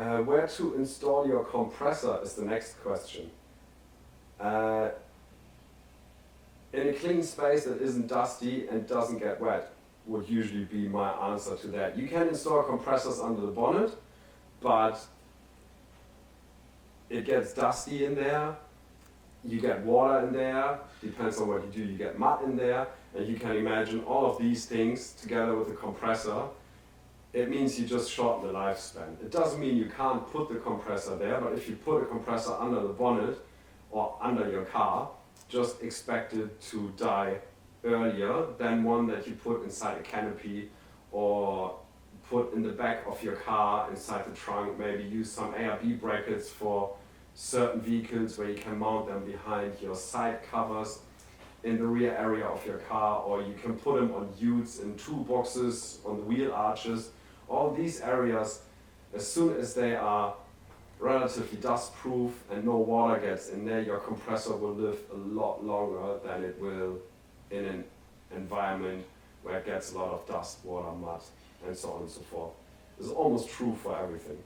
Where to install your compressor is the next question. In a clean space that isn't dusty and doesn't get wet would usually be my answer to that. You can install compressors under the bonnet, but it gets dusty in there, you get water in there, depends on what you do, you get mud in there, and you can imagine all of these things together with the compressor. It means you just shorten the lifespan. It doesn't mean you can't put the compressor there, but if you put a compressor under the bonnet or under your car, just expect it to die earlier than one that you put inside a canopy or put in the back of your car inside the trunk. Maybe use some ARB brackets for certain vehicles where you can mount them behind your side covers in the rear area of your car, or you can put them on utes in toolboxes on the wheel arches. All these areas, as soon as they are relatively dust proof and no water gets in there, your compressor will live a lot longer than it will in an environment where it gets a lot of dust, water, mud, and so on and so forth. This is almost true for everything.